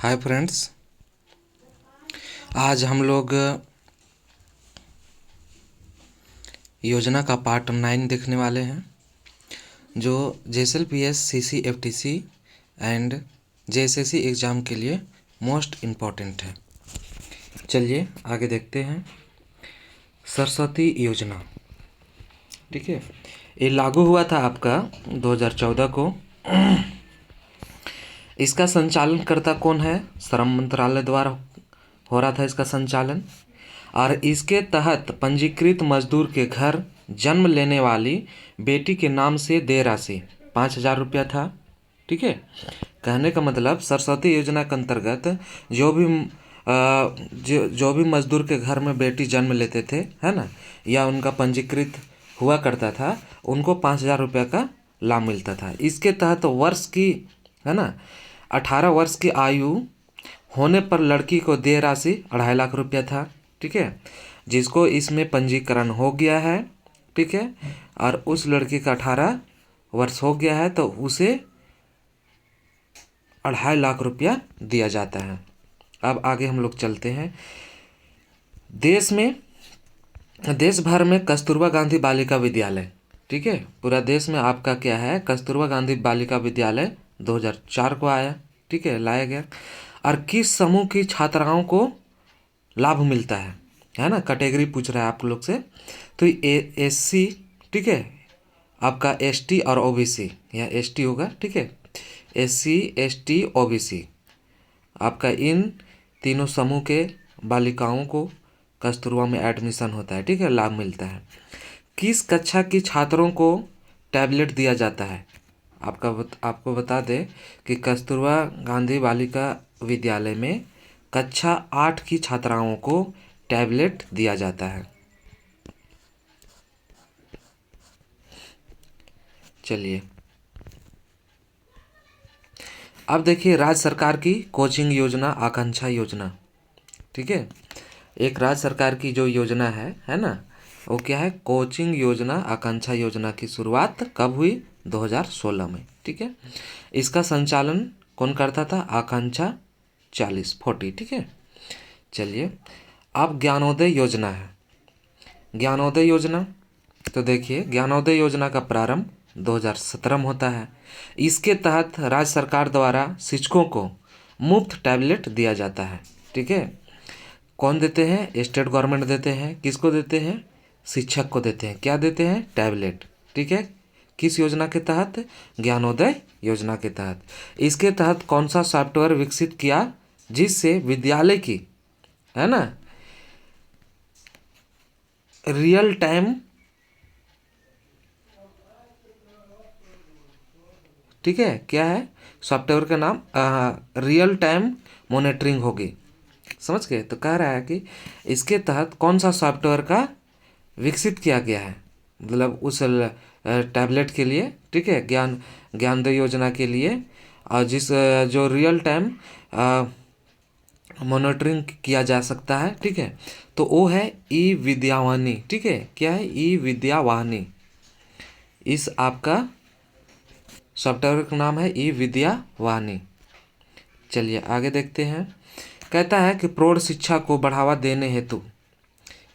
Hi friends, आज हम लोग योजना का पार्ट 9 देखने वाले हैं जो JSLPS CCFTC and JSSC exam के लिए मोस्ट इम्पॉर्टेंट है। चलिए आगे देखते हैं। सरस्वती योजना, ठीक है, ये लागू हुआ था आपका 2014 को। इसका संचालनकर्ता कौन है? श्रम मंत्रालय द्वारा हो रहा था इसका संचालन। और इसके तहत पंजीकृत मजदूर के घर जन्म लेने वाली बेटी के नाम से देय राशि 5,000 रुपया था। ठीक है, कहने का मतलब सरस्वती योजना के अंतर्गत जो भी मजदूर के घर में बेटी जन्म लेते थे, है ना, या उनका पंजीकृत हुआ करता था, उनको 5,000 रुपया का लाभ मिलता था। इसके तहत वर्ष की, है ना, 18 वर्ष की आयु होने पर लड़की को देय राशि 2.5 लाख रुपया था। ठीक है, जिसको इसमें पंजीकरण हो गया है, ठीक है, और उस लड़की का 18 वर्ष हो गया है तो उसे 2.5 लाख रुपया दिया जाता है। अब आगे हम लोग चलते हैं। देश भर में कस्तूरबा गांधी बालिका विद्यालय, ठीक है, पूरा देश में आपका क्या है, कस्तूरबा गांधी बालिका विद्यालय 2004 को आया, ठीक है, लाया गया। और किस समूह की छात्राओं को लाभ मिलता है ना, कैटेगरी पूछ रहा है आप लोग से। तो SC, ठीक है, आपका ST और OBC, या ST होगा, ठीक है, SC ST OBC, आपका इन तीनों समूह के बालिकाओं को कस्तूरबा में एडमिशन होता है, ठीक है, लाभ मिलता है। किस कक्षा की छात्रों को टैबलेट दिया जाता है? आपको बता दें कि कस्तूरबा गांधी बालिका विद्यालय में कक्षा 8 की छात्राओं को टैबलेट दिया जाता है। चलिए अब देखिए राज्य सरकार की कोचिंग योजना, आकांक्षा योजना, ठीक है, एक राज्य सरकार की जो योजना है ना, वो क्या है, कोचिंग योजना, आकांक्षा योजना की शुरुआत कब हुई? 2016 में, ठीक है। इसका संचालन कौन करता था? आकांक्षा 40, ठीक है। चलिए अब ज्ञानोदय योजना है। ज्ञानोदय योजना, तो देखिए ज्ञानोदय योजना का प्रारंभ 2017 में होता है। इसके तहत राज्य सरकार द्वारा शिक्षकों को मुफ्त टैबलेट दिया जाता है, ठीक है। कौन देते हैं? स्टेट गवर्नमेंट देते हैं। किसको देते हैं? शिक्षक को देते हैं। क्या देते हैं? टैबलेट, ठीक है। किस योजना के तहत? ज्ञानोदय योजना के तहत। इसके तहत कौन सा सॉफ्टवेयर विकसित किया जिससे विद्यालय की, है ना, रियल टाइम, ठीक है, क्या है सॉफ्टवेयर का नाम? रियल टाइम मॉनिटरिंग होगी, समझ गए। तो कह रहा है कि इसके तहत कौन सा सॉफ्टवेयर का विकसित किया गया है, मतलब उस टैबलेट के लिए, ठीक है, ज्ञानोदय योजना के लिए, और जो रियल टाइम मॉनिटरिंग किया जा सकता है, ठीक है, तो वो है ई-विद्यावाहिनी, ठीक है। क्या है? ई-विद्यावाहिनी। इस आपका सॉफ्टवेयर का नाम है ई-विद्यावाहिनी। चलिए आगे देखते हैं। कहता है कि प्रौढ़ शिक्षा को बढ़ावा देने हेतु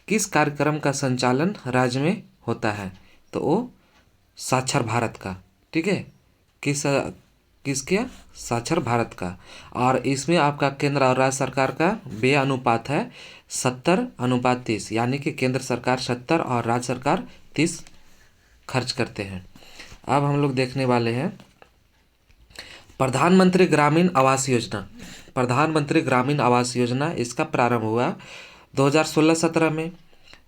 किस कार्यक्रम का संचालन राज्य में होता है? तो वो साक्षर भारत का, ठीक है, किसके? साक्षर भारत का। और इसमें आपका केंद्र और राज्य सरकार का व्यय अनुपात है 70:30, यानी कि केंद्र सरकार 70 और राज्य सरकार 30 खर्च करते हैं। अब हम लोग देखने वाले हैं प्रधानमंत्री ग्रामीण आवास योजना। प्रधानमंत्री ग्रामीण आवास योजना, इसका प्रारंभ हुआ 2016-17 में।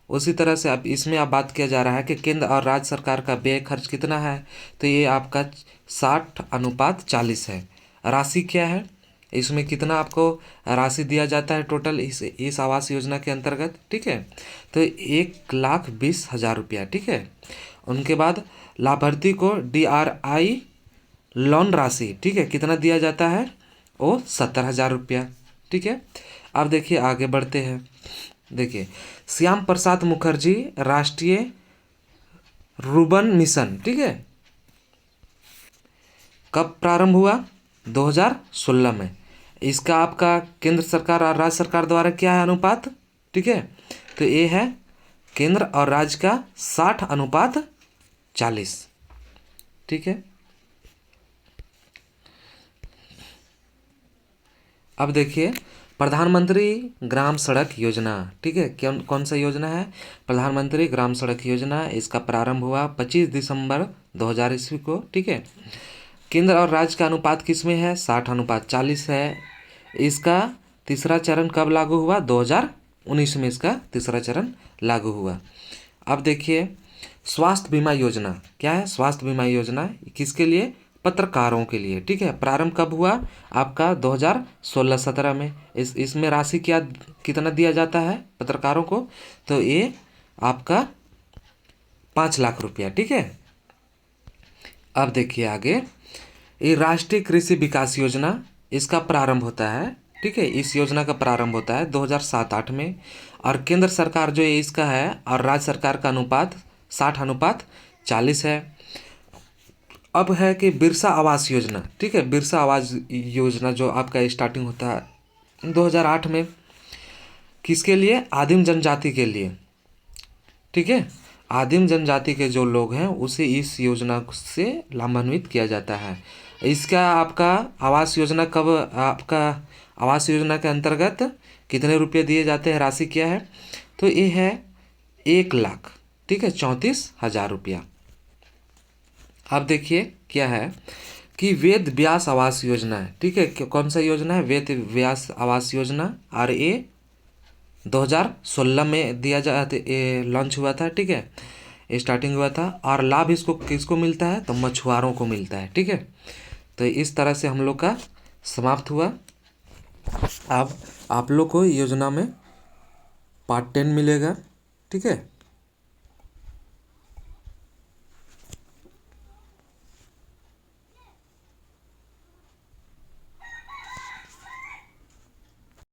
उसी तरह से अब इसमें अब बात किया जा रहा है कि केंद्र और राज्य सरकार का व्यय खर्च कितना है, तो ये आपका 60:40 है। राशि क्या है, इसमें कितना आपको राशि दिया जाता है टोटल इस आवास योजना के अंतर्गत, ठीक है, तो 1,20,000 रुपया, ठीक है। उनके बाद लाभार्थी को DRI लोन राशि, ठीक है, कितना दिया जाता है? वो 70,000 रुपया, ठीक है। अब देखिए आगे बढ़ते हैं। देखिए श्याम प्रसाद मुखर्जी राष्ट्रीय रुर्बन मिशन, ठीक है, कब प्रारंभ हुआ? 2016 में। इसका आपका केंद्र सरकार और राज्य सरकार द्वारा क्या है अनुपात, ठीक है। तो ये है केंद्र और राज्य का 60:40, ठीक है। अब देखिए प्रधानमंत्री ग्राम सड़क योजना, ठीक है। कौन सा योजना है, प्रधानमंत्री ग्राम सड़क योजना। इसका प्रारंभ हुआ 25 दिसंबर 2000 ईस्वी को, ठीक है। केंद्र और राज्य का अनुपात किस में है, 60:40 है। इसका तीसरा चरण कब लागू हुआ, 2019 में इसका तीसरा चरण लागू हुआ। अब देखिए स्वास्थ्य बीमा योजना क्या है, स्वास्थ्य बीमा योजना किसके लिए, पत्रकारों के लिए, ठीक है। प्रारंभ कब हुआ, आपका 2016-17 में। इसमें राशि क्या कितना दिया जाता है पत्रकारों को, तो ये आपका 5 लाख रुपया, ठीक है। अब देखिए आगे, ये राष्ट्रीय कृषि विकास योजना, इसका प्रारंभ होता है, ठीक है। इस योजना का प्रारंभ होता है 2007-8 में। और केंद्र सरकार जो है इसका है और राज्य सरकार का अनुपात 60:40 है। अब है कि बिरसा आवास योजना, ठीक है। बिरसा आवास योजना जो आपका स्टार्टिंग होता है 2008 में, किसके लिए, आदिम जनजाति के लिए, ठीक है। आदिम जनजाति के जो लोग हैं उसे इस योजना से लाभान्वित किया जाता है। इसका आपका आवास योजना कब, आपका आवास योजना के अंतर्गत कितने रुपये दिए जाते हैं, राशि क्या है, तो ये है 1 लाख, ठीक है, 34,000 रुपया। अब देखिए क्या है कि वेद व्यास आवास योजना है, ठीक है। कौन सा योजना है, वेद व्यास आवास योजना। और ये 2016 में दिया लॉन्च हुआ था, ठीक है, स्टार्टिंग हुआ था। और लाभ इसको किसको मिलता है, तो मछुआरों को मिलता है, ठीक है। तो इस तरह से हम लोग का समाप्त हुआ। अब आप लोग को योजना में पार्ट 10 मिलेगा, ठीक है।